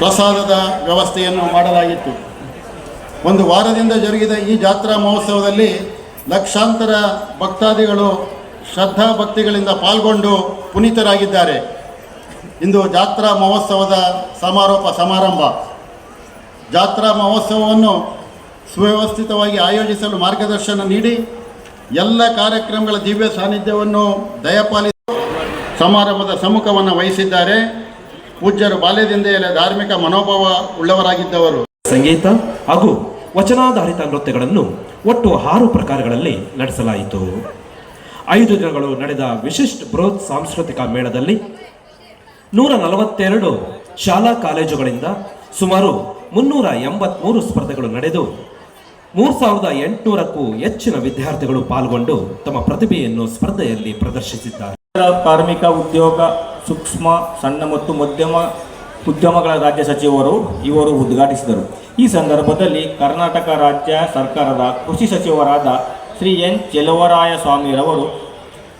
ಪ್ರಸಾದದ ವ್ಯವಸ್ಥೆಯನ್ನು ಮಾಡಲಾಗಿತ್ತು. ಒಂದು ವಾರದಿಂದ ಜರುಗಿದ ಈ ಜಾತ್ರಾ ಮಹೋತ್ಸವದಲ್ಲಿ ಲಕ್ಷಾಂತರ ಭಕ್ತಾದಿಗಳು ಶ್ರದ್ಧಾ ಭಕ್ತಿಗಳಿಂದ ಪಾಲ್ಗೊಂಡು ಪುನೀತರಾಗಿದ್ದಾರೆ. ಇಂದು ಜಾತ್ರಾ ಮಹೋತ್ಸವದ ಸಮಾರಂಭ. ಜಾತ್ರಾ ಮಹೋತ್ಸವವನ್ನು ಸುವ್ಯವಸ್ಥಿತವಾಗಿ ಆಯೋಜಿಸಲು ಮಾರ್ಗದರ್ಶನ ನೀಡಿ ಎಲ್ಲ ಕಾರ್ಯಕ್ರಮಗಳ ದಿವ್ಯ ಸಾನ್ನಿಧ್ಯವನ್ನು ದಯಪಾಲಿಸಿ ಸಮಾರಂಭದ ಸಮ್ಮುಖವನ್ನು ವಹಿಸಿದ್ದಾರೆ. ಪೂಜ್ಯರು ಬಾಲ್ಯದಿಂದಲೇ ಧಾರ್ಮಿಕ ಮನೋಭಾವ ಉಳ್ಳವರಾಗಿದ್ದವರು. ಸಂಗೀತ ಹಾಗೂ ವಚನಾಧಾರಿತ ನೃತ್ಯಗಳನ್ನು ಒಟ್ಟು 6 ಪ್ರಕಾರಗಳಲ್ಲಿ ನಡೆಸಲಾಯಿತು. 5 ದಿನಗಳು ನಡೆದ ವಿಶಿಷ್ಟ ಬೃಹತ್ ಸಾಂಸ್ಕೃತಿಕ ಮೇಳದಲ್ಲಿ 142 ಶಾಲಾ ಕಾಲೇಜುಗಳಿಂದ ಸುಮಾರು 383 ಸ್ಪರ್ಧೆಗಳು ನಡೆದು 3800ಕ್ಕೂ ಹೆಚ್ಚಿನ ವಿದ್ಯಾರ್ಥಿಗಳು ಪಾಲ್ಗೊಂಡು ತಮ್ಮ ಪ್ರತಿಭೆಯನ್ನು ಸ್ಪರ್ಧೆಯಲ್ಲಿ ಪ್ರದರ್ಶಿಸಿದ್ದಾರೆ. ಕಾರ್ಮಿಕ ಉದ್ಯೋಗ ಸೂಕ್ಷ್ಮ ಸಣ್ಣ ಮತ್ತು ಮಧ್ಯಮ ಉದ್ಯಮಗಳ ರಾಜ್ಯ ಸಚಿವರು ಇವರು ಉದ್ಘಾಟಿಸಿದರು. ಈ ಸಂದರ್ಭದಲ್ಲಿ ಕರ್ನಾಟಕ ರಾಜ್ಯ ಸರ್ಕಾರದ ಕೃಷಿ ಸಚಿವರಾದ ಶ್ರೀ ಎನ್ ಚೆಲುವರಾಯಸ್ವಾಮಿರವರು,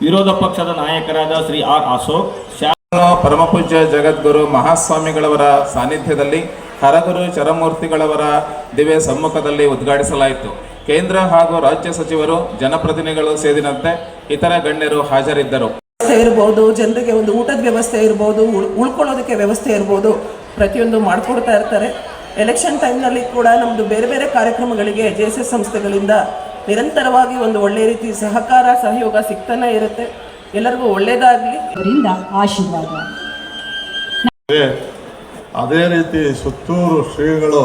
ವಿರೋಧ ಪಕ್ಷದ ನಾಯಕರಾದ ಶ್ರೀ ಆರ್ ಅಶೋಕ್, ಪರಮಪೂಜ್ಯ ಜಗದ್ಗುರು ಮಹಾಸ್ವಾಮಿಗಳವರ ಸಾನ್ನಿಧ್ಯದಲ್ಲಿ ಹರಗುರು ಚರಮೂರ್ತಿಗಳವರ ದಿವ್ಯ ಸಮ್ಮುಖದಲ್ಲಿ ಉದ್ಘಾಟಿಸಲಾಯಿತು. ಕೇಂದ್ರ ಹಾಗೂ ರಾಜ್ಯ ಸಚಿವರು, ಜನಪ್ರತಿನಿಧಿಗಳು ಸೇರಿದಂತೆ ಇತರ ಗಣ್ಯರು ಹಾಜರಿದ್ದರು. ಇರ್ಬೋದು, ಜನರಿಗೆ ಒಂದು ಊಟದ ವ್ಯವಸ್ಥೆ ಇರ್ಬೋದು, ಉಳ್ಕೊಳ್ಳೋದಕ್ಕೆ ವ್ಯವಸ್ಥೆ ಇರ್ಬೋದು, ಪ್ರತಿಯೊಂದು ಮಾಡಿಕೊಡ್ತಾ ಇರ್ತಾರೆ. ಎಲೆಕ್ಷನ್ ಟೈಮ್ನಲ್ಲಿ ಕೂಡ ನಮ್ಮದು ಬೇರೆ ಬೇರೆ ಕಾರ್ಯಕ್ರಮಗಳಿಗೆ JSS ಸಂಸ್ಥೆಗಳಿಂದ ನಿರಂತರವಾಗಿ ಒಂದು ಒಳ್ಳೆಯ ರೀತಿ ಸಹಕಾರ ಸಹಯೋಗ ಸಿಗ್ತಾನೆ ಇರುತ್ತೆ. ಎಲ್ಲರಿಗೂ ಒಳ್ಳೆಯದಾಗಲಿ, ಅವರಿಂದ ಆಶೀರ್ವಾದ. ಅದೇ ರೀತಿ ಸುತ್ತೂರು ಶ್ರೀಗಳು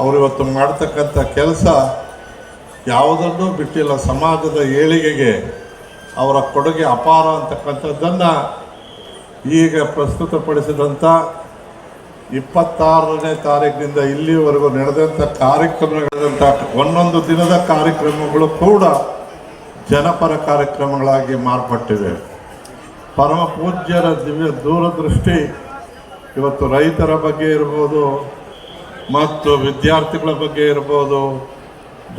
ಅವರು ಇವತ್ತು ಮಾಡ್ತಕ್ಕಂಥ ಕೆಲಸ ಯಾವುದನ್ನೂ ಬಿಟ್ಟಿಲ್ಲ. ಸಮಾಜದ ಏಳಿಗೆಗೆ ಅವರ ಕೊಡುಗೆ ಅಪಾರ ಅಂತಕ್ಕಂಥದ್ದನ್ನು ಈಗ ಪ್ರಸ್ತುತಪಡಿಸಿದಂಥ 26ನೇ ತಾರೀಕಿನಿಂದ ಇಲ್ಲಿವರೆಗೂ ನಡೆದಂಥ ಕಾರ್ಯಕ್ರಮಗಳಂಥ ಒಂದೊಂದು ದಿನದ ಕಾರ್ಯಕ್ರಮಗಳು ಕೂಡ ಜನಪರ ಕಾರ್ಯಕ್ರಮಗಳಾಗಿ ಮಾರ್ಪಟ್ಟಿವೆ. ಪರಮ ಪೂಜ್ಯರ ದಿವ್ಯ ದೂರದೃಷ್ಟಿ ಇವತ್ತು ರೈತರ ಬಗ್ಗೆ ಇರ್ಬೋದು, ಮತ್ತು ವಿದ್ಯಾರ್ಥಿಗಳ ಬಗ್ಗೆ ಇರ್ಬೋದು,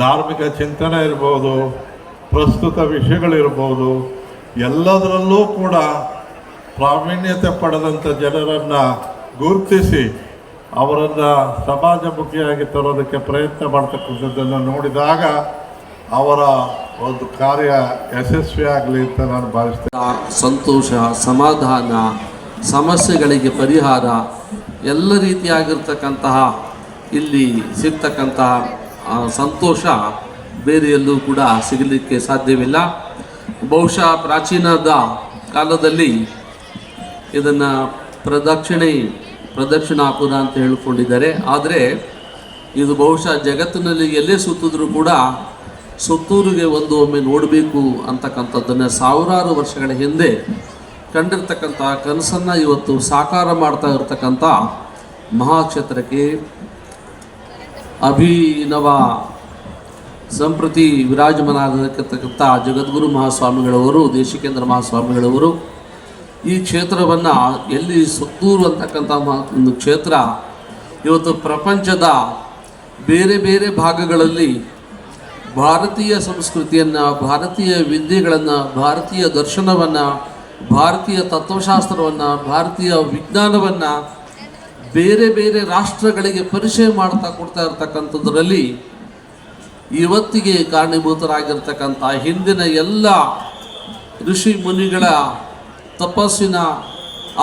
ಧಾರ್ಮಿಕ ಚಿಂತನೆ ಇರ್ಬೋದು, ಪ್ರಸ್ತುತ ವಿಷಯಗಳಿರ್ಬೋದು, ಎಲ್ಲದರಲ್ಲೂ ಕೂಡ ಪ್ರಾವೀಣ್ಯತೆ ಪಡೆದಂಥ ಜನರನ್ನು ಗುರುತಿಸಿ ಅವರನ್ನು ಸಮಾಜಮುಖಿಯಾಗಿ ತರೋದಕ್ಕೆ ಪ್ರಯತ್ನ ಮಾಡ್ತಕ್ಕಂಥದ್ದನ್ನು ನೋಡಿದಾಗ ಅವರ ಒಂದು ಕಾರ್ಯ ಯಶಸ್ವಿಯಾಗಲಿ ಅಂತ ನಾನು ಭಾವಿಸ್ತೇನೆ. ಸಂತೋಷ, ಸಮಾಧಾನ, ಸಮಸ್ಯೆಗಳಿಗೆ ಪರಿಹಾರ ಎಲ್ಲ ರೀತಿಯಾಗಿರ್ತಕ್ಕಂತಹ ಇಲ್ಲಿ ಸಿಗ್ತಕ್ಕಂತಹ ಸಂತೋಷ ಬೇರೆ ಎಲ್ಲೂ ಕೂಡ ಸಿಗಲಿಕ್ಕೆ ಸಾಧ್ಯವಿಲ್ಲ. ಬಹುಶಃ ಪ್ರಾಚೀನದ ಕಾಲದಲ್ಲಿ ಇದನ್ನು ಪ್ರದಕ್ಷಿಣಾಪುರ ಅಂತ ಹೇಳಿಕೊಂಡಿದ್ದಾರೆ. ಆದರೆ ಇದು ಬಹುಶಃ ಜಗತ್ತಿನಲ್ಲಿ ಎಲ್ಲೇ ಸುತ್ತಿದ್ರೂ ಕೂಡ ಸುತ್ತೂರಿಗೆ ಒಮ್ಮೆ ನೋಡಬೇಕು ಅಂತಕ್ಕಂಥದ್ದನ್ನು ಸಾವಿರಾರು ವರ್ಷಗಳ ಹಿಂದೆ ಕಂಡಿರ್ತಕ್ಕಂಥ ಕನಸನ್ನು ಇವತ್ತು ಸಾಕಾರ ಮಾಡ್ತಾ ಇರತಕ್ಕಂಥ ಮಹಾಕ್ಷೇತ್ರಕ್ಕೆ ಅಭಿನವ ಸಂಪ್ರತಿ ವಿರಾಜಮಾನರಾಗಿರ್ತಕ್ಕಂಥ ಜಗದ್ಗುರು ಮಹಾಸ್ವಾಮಿಗಳವರು, ದೇಶಿಕೇಂದ್ರ ಮಹಾಸ್ವಾಮಿಗಳವರು ಈ ಕ್ಷೇತ್ರವನ್ನು ಎಲ್ಲಿ ಸುತ್ತೂರು ಅಂತಕ್ಕಂಥ ಒಂದು ಕ್ಷೇತ್ರ ಇವತ್ತು ಪ್ರಪಂಚದ ಬೇರೆ ಬೇರೆ ಭಾಗಗಳಲ್ಲಿ ಭಾರತೀಯ ಸಂಸ್ಕೃತಿಯನ್ನು, ಭಾರತೀಯ ವಿದ್ಯೆಗಳನ್ನು, ಭಾರತೀಯ ದರ್ಶನವನ್ನು, ಭಾರತೀಯ ತತ್ವಶಾಸ್ತ್ರವನ್ನು, ಭಾರತೀಯ ವಿಜ್ಞಾನವನ್ನು ಬೇರೆ ಬೇರೆ ರಾಷ್ಟ್ರಗಳಿಗೆ ಪರಿಚಯ ಕೊಡ್ತಾ ಇರ್ತಕ್ಕಂಥದ್ರಲ್ಲಿ ಇವತ್ತಿಗೆ ಕಾರಣೀಭೂತರಾಗಿರ್ತಕ್ಕಂಥ ಹಿಂದಿನ ಎಲ್ಲ ಋಷಿ ಮುನಿಗಳ ತಪಸ್ಸಿನ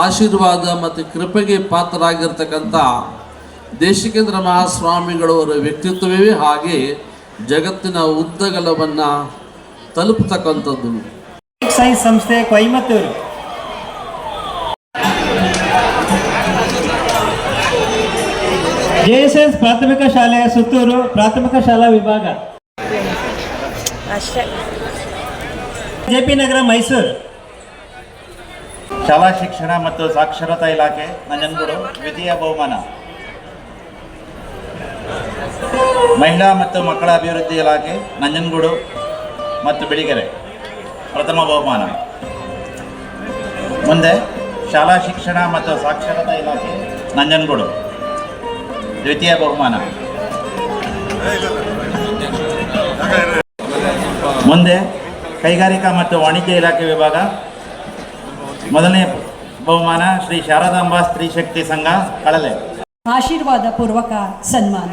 ಆಶೀರ್ವಾದ ಮತ್ತು ಕೃಪೆಗೆ ಪಾತ್ರರಾಗಿರ್ತಕ್ಕಂಥ ದೇಶಿಕೇಂದ್ರ ಮಹಾಸ್ವಾಮಿಗಳವರ ವ್ಯಕ್ತಿತ್ವವೇ ಹಾಗೆ ಜಗತ್ತಿನ ಉದ್ದಗಲವನ್ನು ತಲುಪತಕ್ಕಂಥದ್ದು. ಸೈನ್ಸ್ ಸಂಸ್ಥೆ ಕೊಯಮತ್ತೂರು, JSS ಪ್ರಾಥಮಿಕ ಶಾಲೆ ಸುತ್ತೂರು ಪ್ರಾಥಮಿಕ ಶಾಲಾ ವಿಭಾಗ, JP ನಗರ ಮೈಸೂರು, ಶಾಲಾ ಶಿಕ್ಷಣ ಮತ್ತು ಸಾಕ್ಷರತಾ ಇಲಾಖೆ ನಂಜನಗೂಡು ದ್ವಿತೀಯ ಬಹುಮಾನ, ಮಹಿಳಾ ಮತ್ತು ಮಕ್ಕಳ ಅಭಿವೃದ್ಧಿ ಇಲಾಖೆ ನಂಜನಗೂಡು ಮತ್ತು ಬಿಳಿಗೆರೆ ಪ್ರಥಮ ಬಹುಮಾನ. ಮುಂದೆ ಶಾಲಾ ಶಿಕ್ಷಣ ಮತ್ತು ಸಾಕ್ಷರತಾ ಇಲಾಖೆ ನಂಜನಗೂಡು ದ್ವಿತೀಯ ಬಹುಮಾನ. ಮುಂದೆ ಕೈಗಾರಿಕಾ ಮತ್ತು ವಾಣಿಜ್ಯ ಇಲಾಖೆ ವಿಭಾಗ ಮೊದಲನೇ ಬಹುಮಾನ ಶ್ರೀ ಶಾರದಾಂಬಾ ಸ್ತ್ರೀ ಶಕ್ತಿ ಸಂಘ ಕಳಲೆ. ಆಶೀರ್ವಾದ ಪೂರ್ವಕ ಸನ್ಮಾನ.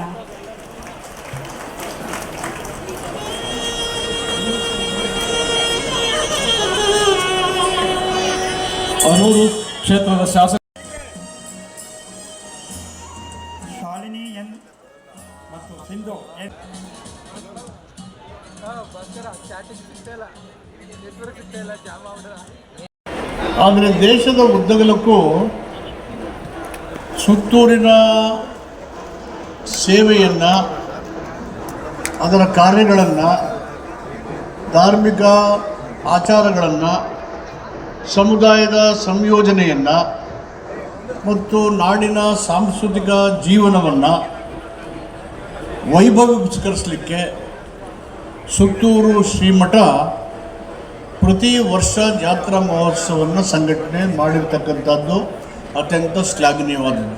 ಅನೂರು ಕ್ಷೇತ್ರದ ಶಾಸಕ ಶಾಲಿನಿ ಎನ್ ಮತ್ತು ಸಿಂಧು ಎನ್. ಆದರೆ ದೇಶದ ಉದ್ದಗಲಕ್ಕೂ ಸುತ್ತೂರಿನ ಸೇವೆಯನ್ನು, ಅದರ ಕಾರ್ಯಗಳನ್ನು, ಧಾರ್ಮಿಕ ಆಚಾರಗಳನ್ನು, ಸಮುದಾಯದ ಸಂಯೋಜನೆಯನ್ನು ಮತ್ತು ನಾಡಿನ ಸಾಂಸ್ಕೃತಿಕ ಜೀವನವನ್ನು ವೈಭವೀಕರಿಸಲಿಕ್ಕೆ ಸುತ್ತೂರು ಶ್ರೀಮಠ ಪ್ರತಿ ವರ್ಷ ಜಾತ್ರಾ ಮಹೋತ್ಸವವನ್ನು ಸಂಘಟನೆ ಮಾಡಿರ್ತಕ್ಕಂಥದ್ದು ಅತ್ಯಂತ ಶ್ಲಾಘನೀಯವಾದದ್ದು.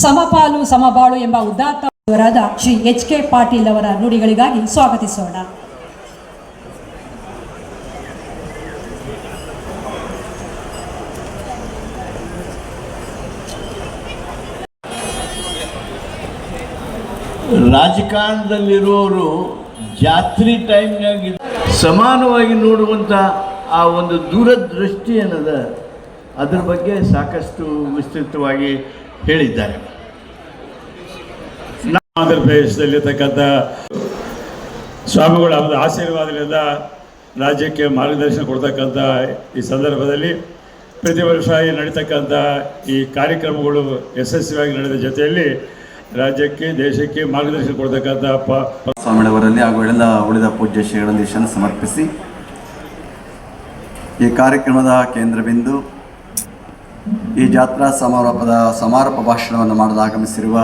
ಸಮಪಾಲು ಸಮಬಾಳು ಎಂಬ ಉದಾತ್ತವರಾದ ಶ್ರೀ ಎಚ್.ಕೆ. ಪಾಟೀಲ್ ಅವರ ನುಡಿಗಳಿಗಾಗಿ ಸ್ವಾಗತಿಸೋಣ. ರಾಜಕಾರಣದಲ್ಲಿರೋರು ಜಾತ್ರೆ ಟೈಮ್ನಾಗ ಸಮಾನವಾಗಿ ನೋಡುವಂಥ ಆ ಒಂದು ದೂರದೃಷ್ಟಿ ಅನ್ನೋದ ಅದ್ರ ಬಗ್ಗೆ ಸಾಕಷ್ಟು ವಿಸ್ತೃತವಾಗಿ ಹೇಳಿದ್ದಾರೆ. ಆಂಧ್ರ ಪ್ರದೇಶದಲ್ಲಿರ್ತಕ್ಕಂಥ ಸ್ವಾಮಿಗಳ ಆಶೀರ್ವಾದದಿಂದ ರಾಜ್ಯಕ್ಕೆ ಮಾರ್ಗದರ್ಶನ ಕೊಡ್ತಕ್ಕಂಥ ಈ ಸಂದರ್ಭದಲ್ಲಿ ಪ್ರತಿ ವರ್ಷ ನಡೀತಕ್ಕಂಥ ಈ ಕಾರ್ಯಕ್ರಮಗಳು ಯಶಸ್ವಿಯಾಗಿ ನಡೆದ ಜೊತೆಯಲ್ಲಿ ರಾಜ್ಯಕ್ಕೆ, ದೇಶಕ್ಕೆ ಮಾರ್ಗದರ್ಶನ ಕೊಡ್ತಕ್ಕಂಥ ಸ್ವಾಮಿಗಳವರಲ್ಲಿ ಹಾಗೂ ಉಳಿದ ಪೂಜ್ಯ ಶ್ರೀಗಳನ್ನು ದೀಕ್ಷೆಯನ್ನು ಸಮರ್ಪಿಸಿ ಈ ಕಾರ್ಯಕ್ರಮದ ಕೇಂದ್ರ ಬಿಂದು ಈ ಜಾತ್ರಾ ಸಮಾರೋಪ ಭಾಷಣವನ್ನು ಮಾಡಲು ಆಗಮಿಸಿರುವ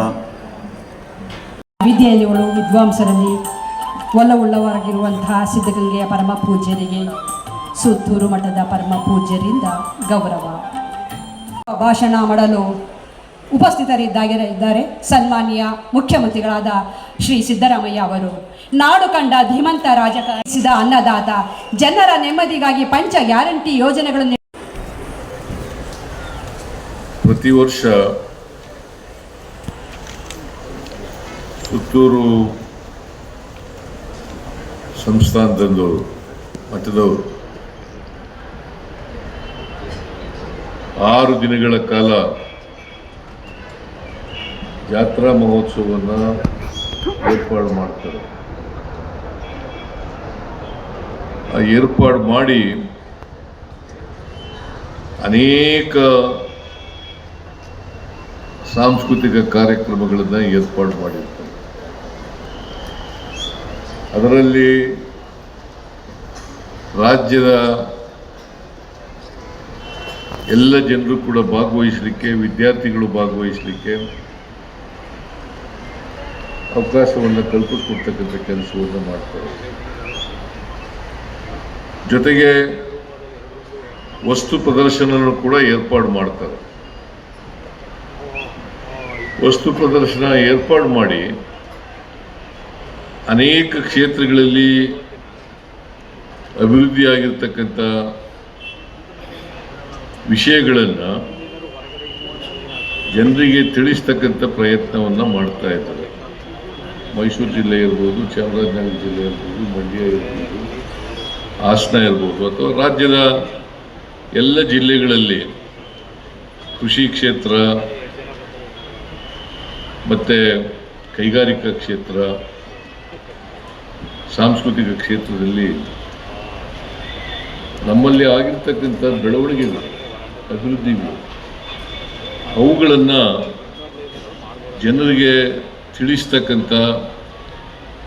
ವಿದ್ಯಾರ್ಥಿಗಳು, ವಿದ್ವಾಂಸರಲ್ಲಿ ಒಲವುಳ್ಳವರಾಗಿರುವಂತಹ ಸಿದ್ಧಗಂಗೆಯ ಪರಮ ಪೂಜ್ಯರಿಗೆ ಸುತ್ತೂರು ಮಠದ ಪರಮ ಪೂಜ್ಯರಿಂದ ಗೌರವ. ಭಾಷಣ ಮಾಡಲು ಉಪಸ್ಥಿತರಿದ್ದಾರೆ ಸನ್ಮಾನ್ಯ ಮುಖ್ಯಮಂತ್ರಿಗಳಾದ ಶ್ರೀ ಸಿದ್ದರಾಮಯ್ಯ ಅವರು. ನಾಡು ಕಂಡ ಧೀಮಂತ ರಾಜಕಾರಣಿಸಿದ ಅನ್ನದಾತ, ಜನರ ನೆಮ್ಮದಿಗಾಗಿ ಪಂಚ ಗ್ಯಾರಂಟಿ ಯೋಜನೆಗಳನ್ನು ಪ್ರತಿ ವರ್ಷ ಸುತ್ತೂರು ಸಂಸ್ಥಾನದಂದು ಮಠದವರು 6 ದಿನಗಳ ಕಾಲ ಜಾತ್ರಾ ಮಹೋತ್ಸವವನ್ನು ಏರ್ಪಾಡು ಮಾಡ್ತಾರೆ. ಆ ಏರ್ಪಾಡು ಮಾಡಿ ಅನೇಕ ಸಾಂಸ್ಕೃತಿಕ ಕಾರ್ಯಕ್ರಮಗಳನ್ನು ಏರ್ಪಾಡು ಮಾಡಿರ್ತಾರೆ. ಅದರಲ್ಲಿ ರಾಜ್ಯದ ಎಲ್ಲ ಜನರು ಕೂಡ ಭಾಗವಹಿಸಲಿಕ್ಕೆ, ವಿದ್ಯಾರ್ಥಿಗಳು ಭಾಗವಹಿಸಲಿಕ್ಕೆ ಅವಕಾಶವನ್ನು ಕಲ್ಪಿಸ್ಕೊಡ್ತಕ್ಕಂಥ ಕೆಲಸವನ್ನು ಮಾಡ್ತಾರೆ. ಜೊತೆಗೆ ವಸ್ತು ಪ್ರದರ್ಶನ ಕೂಡ ಏರ್ಪಾಡು ಮಾಡ್ತಾರೆ. ವಸ್ತು ಪ್ರದರ್ಶನ ಏರ್ಪಾಡು ಮಾಡಿ ಅನೇಕ ಕ್ಷೇತ್ರಗಳಲ್ಲಿ ಅಭಿವೃದ್ಧಿಯಾಗಿರ್ತಕ್ಕಂಥ ವಿಷಯಗಳನ್ನು ಜನರಿಗೆ ತಿಳಿಸ್ತಕ್ಕಂಥ ಪ್ರಯತ್ನವನ್ನು ಮಾಡ್ತಾ ಇದ್ದಾರೆ. ಮೈಸೂರು ಜಿಲ್ಲೆ ಇರ್ಬೋದು, ಚಾಮರಾಜನಗರ ಜಿಲ್ಲೆ ಇರ್ಬೋದು, ಮಂಡ್ಯ ಇರ್ಬೋದು, ಹಾಸನ ಇರ್ಬೋದು, ಅಥವಾ ರಾಜ್ಯದ ಎಲ್ಲ ಜಿಲ್ಲೆಗಳಲ್ಲಿ ಕೃಷಿ ಕ್ಷೇತ್ರ ಮತ್ತು ಕೈಗಾರಿಕಾ ಕ್ಷೇತ್ರ, ಸಾಂಸ್ಕೃತಿಕ ಕ್ಷೇತ್ರದಲ್ಲಿ ನಮ್ಮಲ್ಲಿ ಆಗಿರ್ತಕ್ಕಂಥ ಬೆಳವಣಿಗೆಗಳು, ಅಭಿವೃದ್ಧಿಗಳು, ಅವುಗಳನ್ನು ಜನರಿಗೆ ತಿಳಿಸ್ತಕ್ಕಂಥ,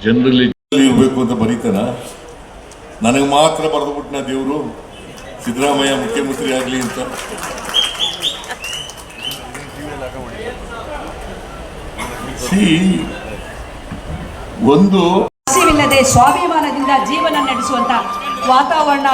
ಜನರಲ್ಲಿ ಇರಬೇಕು ಅಂತ ಬರೀತಾನ. ನನಗೆ ಮಾತ್ರ ಬರೆದುಬಿಟ್ನ ದೇವರು ಸಿದ್ದರಾಮಯ್ಯ ಮುಖ್ಯಮಂತ್ರಿ ಆಗಲಿ ಅಂತ. ಒಂದು ಸ್ವಾಭಿಮಾನದಿಂದ ಜೀವನ ನಡೆಸುವಂತ ವಾತಾವರಣ